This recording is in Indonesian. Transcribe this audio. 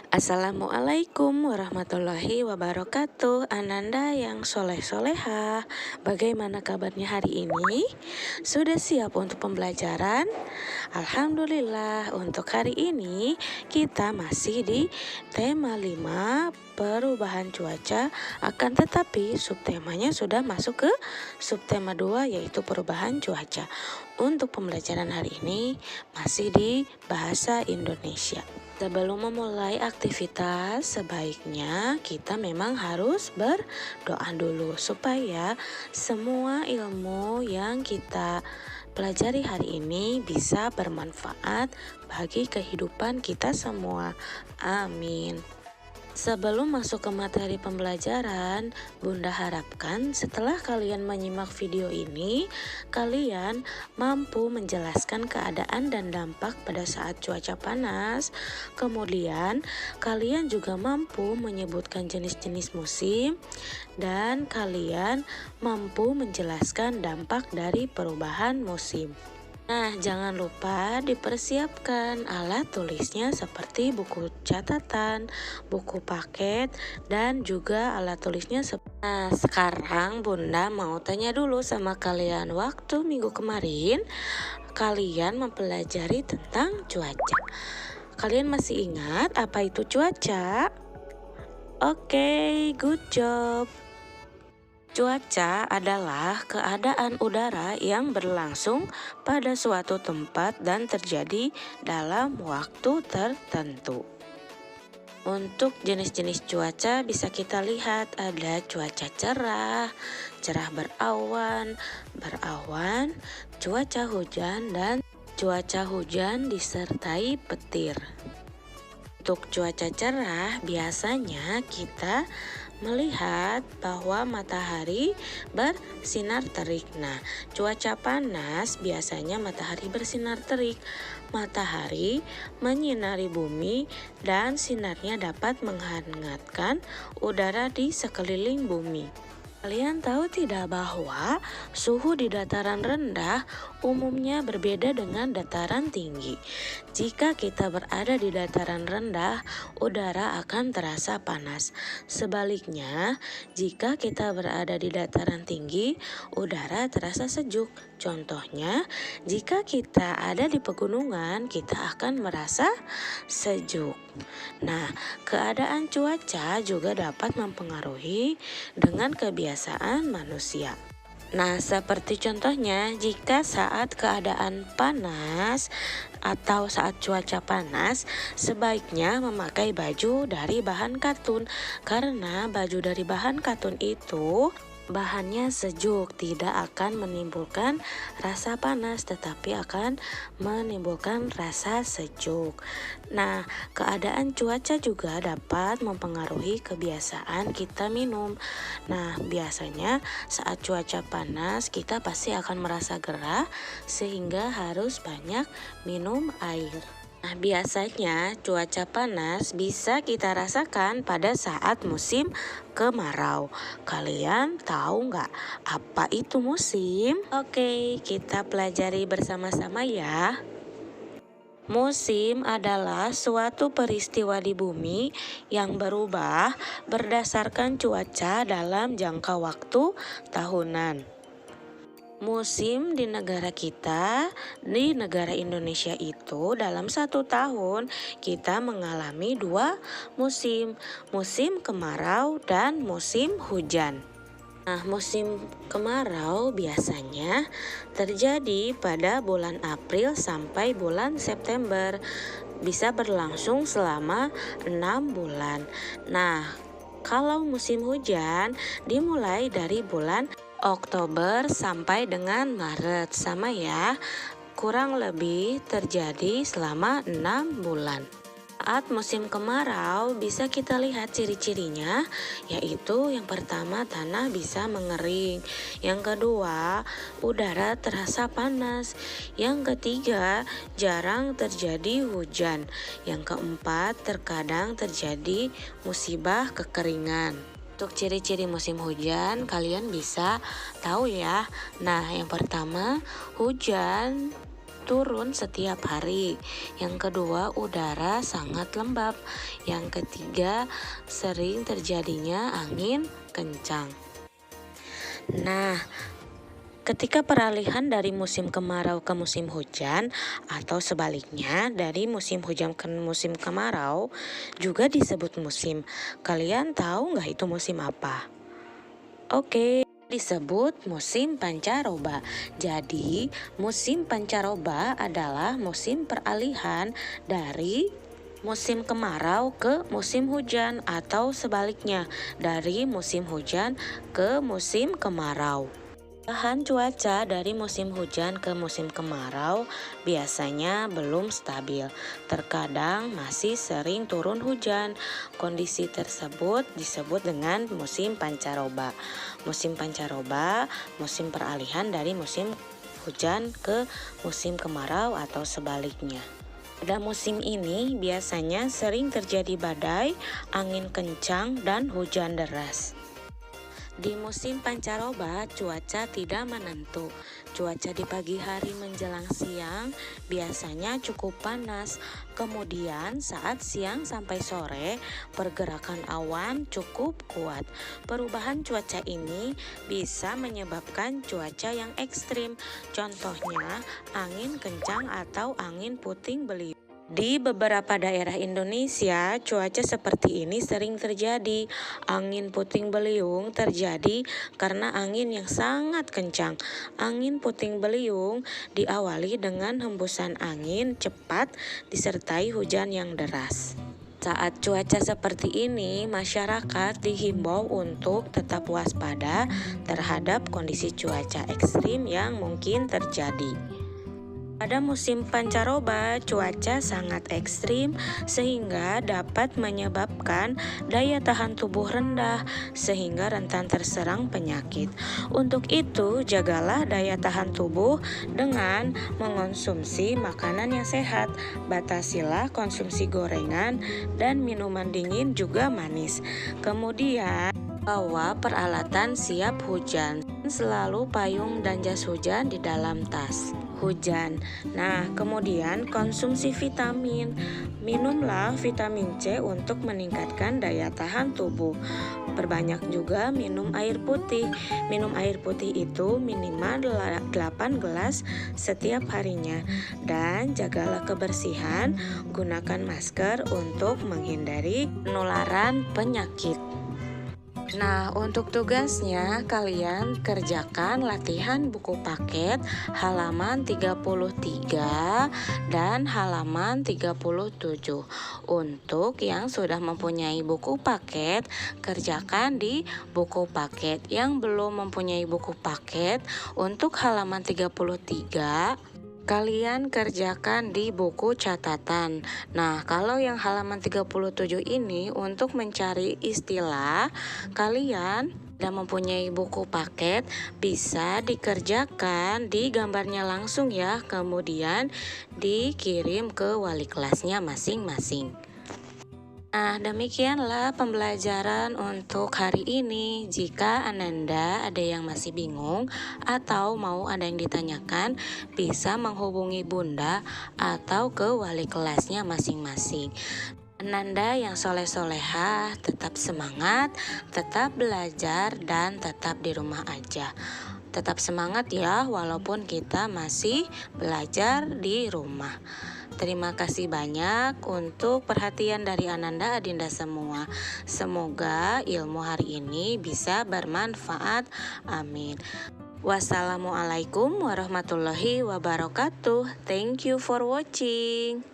Assalamualaikum warahmatullahi wabarakatuh. Ananda yang soleh-soleha, bagaimana kabarnya hari ini? Sudah siap untuk pembelajaran? Alhamdulillah, untuk hari ini kita masih di tema 5 perubahan cuaca, akan tetapi subtemanya sudah masuk ke subtema 2 yaitu perubahan cuaca. Untuk pembelajaran hari ini masih di bahasa Indonesia. Sebelum memulai aktivitas, sebaiknya kita memang harus berdoa dulu supaya semua ilmu yang kita pelajari hari ini bisa bermanfaat bagi kehidupan kita semua. Amin. Sebelum masuk ke materi pembelajaran, Bunda harapkan setelah kalian menyimak video ini, kalian mampu menjelaskan keadaan dan dampak pada saat cuaca panas. Kemudian, kalian juga mampu menyebutkan jenis-jenis musim, dan kalian mampu menjelaskan dampak dari perubahan musim. Nah, jangan lupa dipersiapkan alat tulisnya seperti buku catatan, buku paket, dan juga alat tulisnya. Nah, sekarang Bunda mau tanya dulu sama kalian. Waktu minggu kemarin, kalian mempelajari tentang cuaca. Kalian masih ingat apa itu cuaca? Oke, good job. Cuaca adalah keadaan udara yang berlangsung pada suatu tempat dan terjadi dalam waktu tertentu. Untuk jenis-jenis cuaca bisa kita lihat ada cuaca cerah, cerah berawan, cuaca hujan, dan cuaca hujan disertai petir. Untuk cuaca cerah biasanya kita melihat bahwa matahari bersinar terik. Nah, cuaca panas biasanya matahari bersinar terik. Matahari menyinari bumi dan sinarnya dapat menghangatkan udara di sekeliling bumi. Kalian tahu tidak bahwa suhu di dataran rendah umumnya berbeda dengan dataran tinggi. Jika kita berada di dataran rendah, udara akan terasa panas. Sebaliknya, jika kita berada di dataran tinggi, udara terasa sejuk. Contohnya, jika kita ada di pegunungan, kita akan merasa sejuk. Nah, keadaan cuaca juga dapat mempengaruhi dengan kebiasaan manusia. Nah, seperti contohnya, jika saat keadaan panas atau saat cuaca panas, sebaiknya memakai baju dari bahan katun. Karena baju dari bahan katun itu bahannya sejuk, tidak akan menimbulkan rasa panas, tetapi akan menimbulkan rasa sejuk. Nah, keadaan cuaca juga dapat mempengaruhi kebiasaan kita minum. Nah, biasanya saat cuaca panas kita pasti akan merasa gerah sehingga harus banyak minum air. Nah, biasanya cuaca panas bisa kita rasakan pada saat musim kemarau. Kalian tahu nggak apa itu musim? Oke, kita pelajari bersama-sama ya. Musim adalah suatu peristiwa di bumi yang berubah berdasarkan cuaca dalam jangka waktu tahunan. Musim di negara kita, di negara Indonesia itu dalam 1 tahun kita mengalami 2 musim, musim kemarau dan musim hujan. Nah, musim kemarau biasanya terjadi pada bulan April sampai bulan September, bisa berlangsung selama 6 bulan. Nah, kalau musim hujan dimulai dari bulan Oktober sampai dengan Maret, sama ya, kurang lebih terjadi selama 6 bulan. Saat musim kemarau bisa kita lihat ciri-cirinya, yaitu yang pertama tanah bisa mengering, yang kedua udara terasa panas, yang ketiga jarang terjadi hujan, yang keempat terkadang terjadi musibah kekeringan. Untuk ciri-ciri musim hujan kalian bisa tahu ya. Nah, yang pertama hujan turun setiap hari. Yang kedua, udara sangat lembab. Yang ketiga, sering terjadinya angin kencang. Nah, ketika peralihan dari musim kemarau ke musim hujan atau sebaliknya dari musim hujan ke musim kemarau juga disebut musim. Kalian tahu nggak itu musim apa? Oke, disebut musim pancaroba. Jadi, musim pancaroba adalah musim peralihan dari musim kemarau ke musim hujan atau sebaliknya dari musim hujan ke musim kemarau. Perubahan cuaca dari musim hujan ke musim kemarau biasanya belum stabil. Terkadang masih sering turun hujan. Kondisi tersebut disebut dengan musim pancaroba. Musim pancaroba, musim peralihan dari musim hujan ke musim kemarau atau sebaliknya. Pada musim ini biasanya sering terjadi badai, angin kencang, dan hujan deras. Di musim pancaroba, cuaca tidak menentu. Cuaca di pagi hari menjelang siang biasanya cukup panas. Kemudian saat siang sampai sore, pergerakan awan cukup kuat. Perubahan cuaca ini bisa menyebabkan cuaca yang ekstrim. Contohnya, angin kencang atau angin puting beliung. Di beberapa daerah Indonesia, cuaca seperti ini sering terjadi. Angin puting beliung terjadi karena angin yang sangat kencang. Angin puting beliung diawali dengan hembusan angin cepat disertai hujan yang deras. Saat cuaca seperti ini, masyarakat dihimbau untuk tetap waspada terhadap kondisi cuaca ekstrim yang mungkin terjadi. Pada musim pancaroba, cuaca sangat ekstrim sehingga dapat menyebabkan daya tahan tubuh rendah sehingga rentan terserang penyakit. Untuk itu, jagalah daya tahan tubuh dengan mengonsumsi makanan yang sehat. Batasilah konsumsi gorengan dan minuman dingin juga manis. Kemudian, bawa peralatan siap hujan. Selalu payung dan jas hujan di dalam tas hujan. Nah, kemudian konsumsi vitamin. Minumlah vitamin C untuk meningkatkan daya tahan tubuh. Perbanyak juga minum air putih. Minum air putih itu minimal 8 gelas setiap harinya. Dan jagalah kebersihan, gunakan masker untuk menghindari penularan penyakit. Nah, untuk tugasnya kalian kerjakan latihan buku paket halaman 33 dan halaman 37. Untuk yang sudah mempunyai buku paket, kerjakan di buku paket. Yang belum mempunyai buku paket, untuk halaman 33 kalian kerjakan di buku catatan. Nah, kalau yang halaman 37 ini untuk mencari istilah, kalian dan mempunyai buku paket bisa dikerjakan di gambarnya langsung ya, kemudian dikirim ke wali kelasnya masing-masing. Nah, demikianlah pembelajaran untuk hari ini. Jika Ananda ada yang masih bingung atau mau ada yang ditanyakan, bisa menghubungi Bunda atau ke wali kelasnya masing-masing. Ananda yang soleh-solehah, tetap semangat, tetap belajar, dan tetap di rumah aja. Tetap semangat ya, walaupun kita masih belajar di rumah. Terima kasih banyak untuk perhatian dari Ananda Adinda semua. Semoga ilmu hari ini bisa bermanfaat. Amin. Wassalamualaikum warahmatullahi wabarakatuh. Thank you for watching.